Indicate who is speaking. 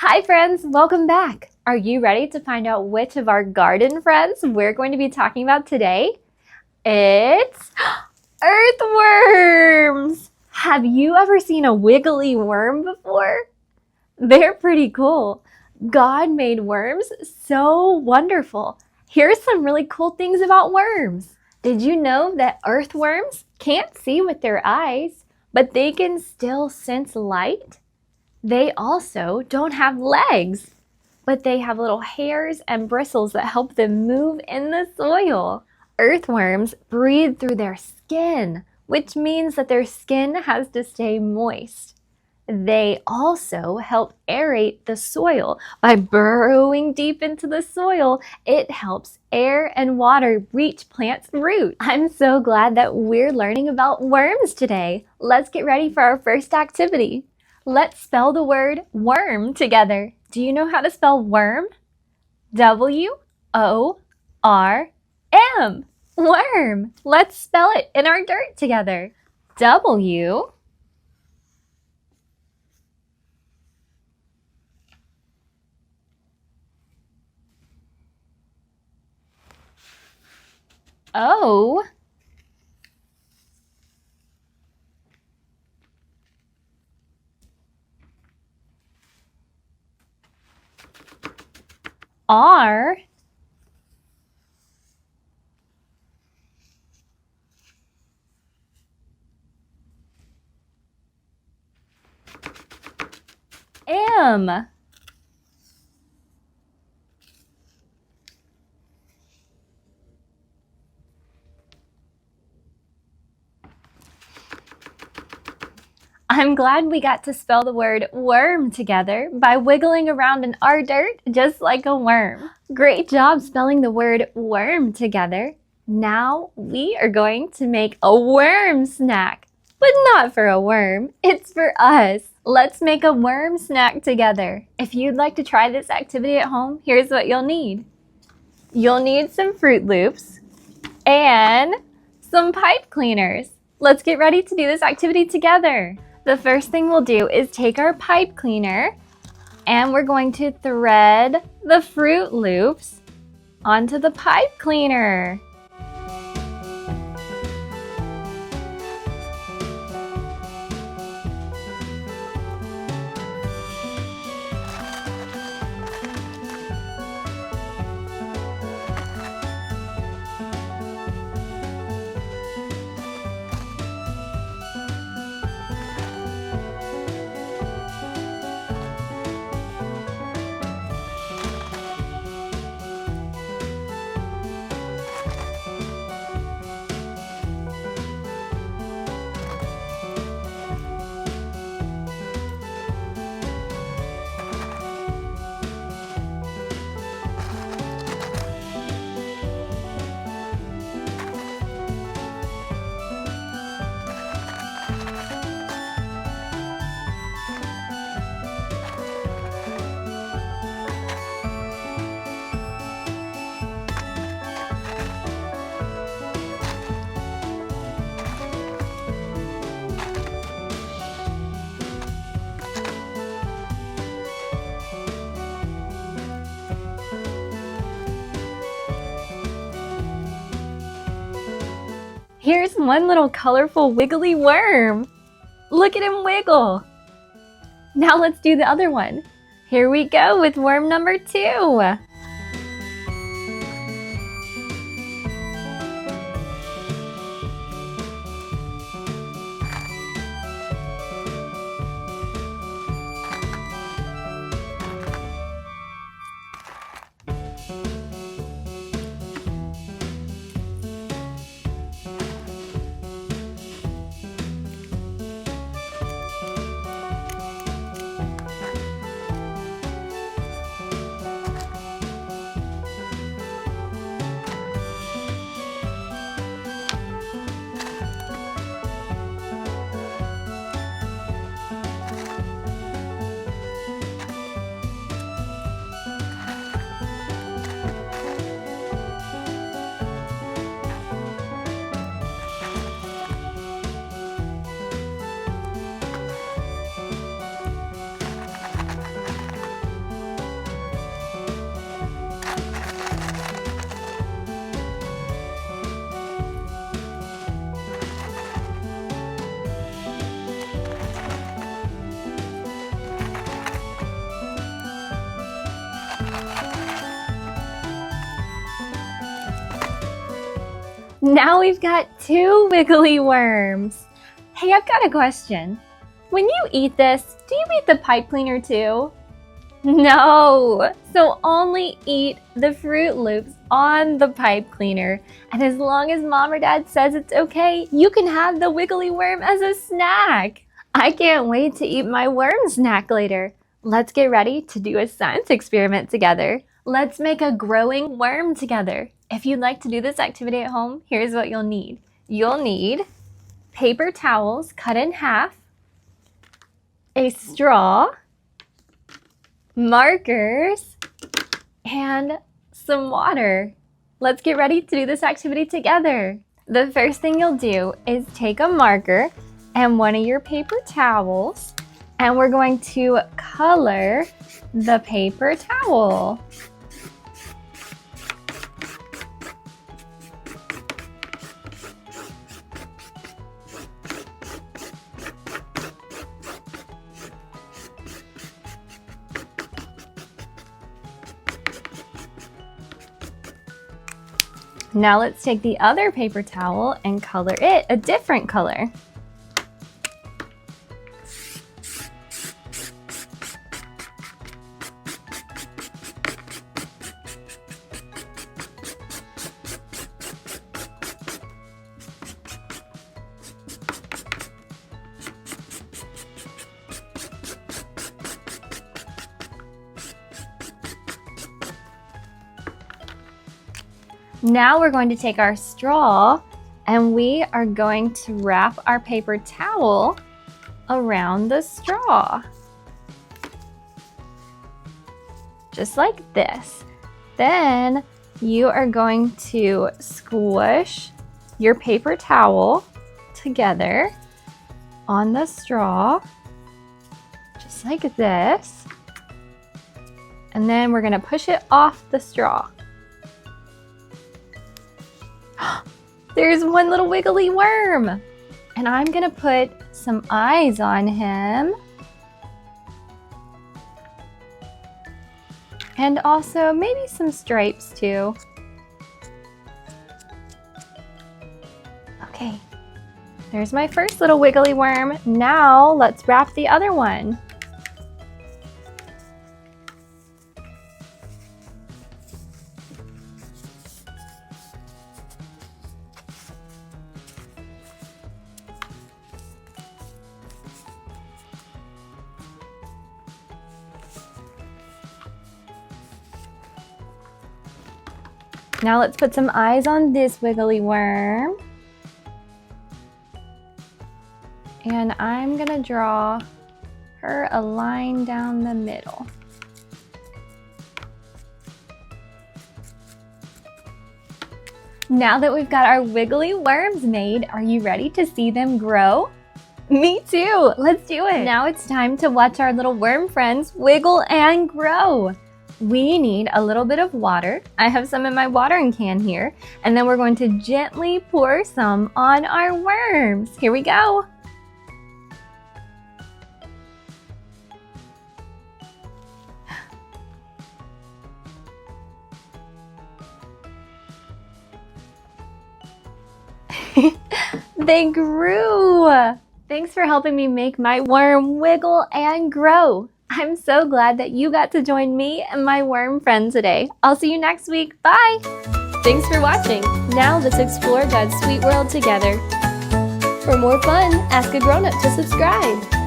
Speaker 1: Hi friends, welcome back. Are you ready to find out which of our garden friends we're going to be talking about today? It's earthworms! Have you ever seen a wiggly worm before? They're pretty cool. God made worms so wonderful. Here's some really cool things about worms. Did you know that earthworms can't see with their eyes, but they can still sense light? They also don't have legs, but they have little hairs and bristles that help them move in the soil. Earthworms breathe through their skin, which means that their skin has to stay moist. They also help aerate the soil. By burrowing deep into the soil, it helps air and water reach plants' roots. I'm so glad that we're learning about worms today. Let's get ready for our first activity. Let's spell the word worm together. Do you know how to spell worm? W-O-R-M. Worm. Let's spell it in our dirt together. W O R M. I'm glad we got to spell the word worm together by wiggling around in our dirt just like a worm. Great job spelling the word worm together. Now we are going to make a worm snack, but not for a worm, it's for us. Let's make a worm snack together. If you'd like to try this activity at home, here's what you'll need. You'll need some Fruit Loops and some pipe cleaners. Let's get ready to do this activity together. The first thing we'll do is take our pipe cleaner and we're going to thread the Fruit Loops onto the pipe cleaner. Here's one little colorful wiggly worm. Look at him wiggle. Now let's do the other one. Here we go with worm number 2. Now we've got 2 wiggly worms. Hey, I've got a question. When you eat this, do you eat the pipe cleaner too? No, so only eat the Fruit Loops on the pipe cleaner. And as long as mom or dad says it's okay, you can have the wiggly worm as a snack. I can't wait to eat my worm snack later. Let's get ready to do a science experiment together. Let's make a growing worm together. If you'd like to do this activity at home, here's what you'll need. You'll need paper towels cut in half, a straw, markers, and some water. Let's get ready to do this activity together. The first thing you'll do is take a marker and one of your paper towels, and we're going to color the paper towel. Now let's take the other paper towel and color it a different color. Now we're going to take our straw and we are going to wrap our paper towel around the straw. Just like this. Then you are going to squish your paper towel together on the straw, just like this. And then we're going to push it off the straw. There's one little wiggly worm, and I'm gonna put some eyes on him, and also maybe some stripes too. Okay, there's my first little wiggly worm. Now let's wrap the other one. Now let's put some eyes on this wiggly worm. And I'm gonna draw her a line down the middle. Now that we've got our wiggly worms made, are you ready to see them grow? Me too, let's do it. Now it's time to watch our little worm friends wiggle and grow. We need a little bit of water. I have some in my watering can here. And then we're going to gently pour some on our worms. Here we go. They grew. Thanks for helping me make my worm wiggle and grow. I'm so glad that you got to join me and my worm friend today. I'll see you next week. Bye! Thanks for watching. Now let's explore God's sweet world together. For more fun, ask a grown-up to subscribe.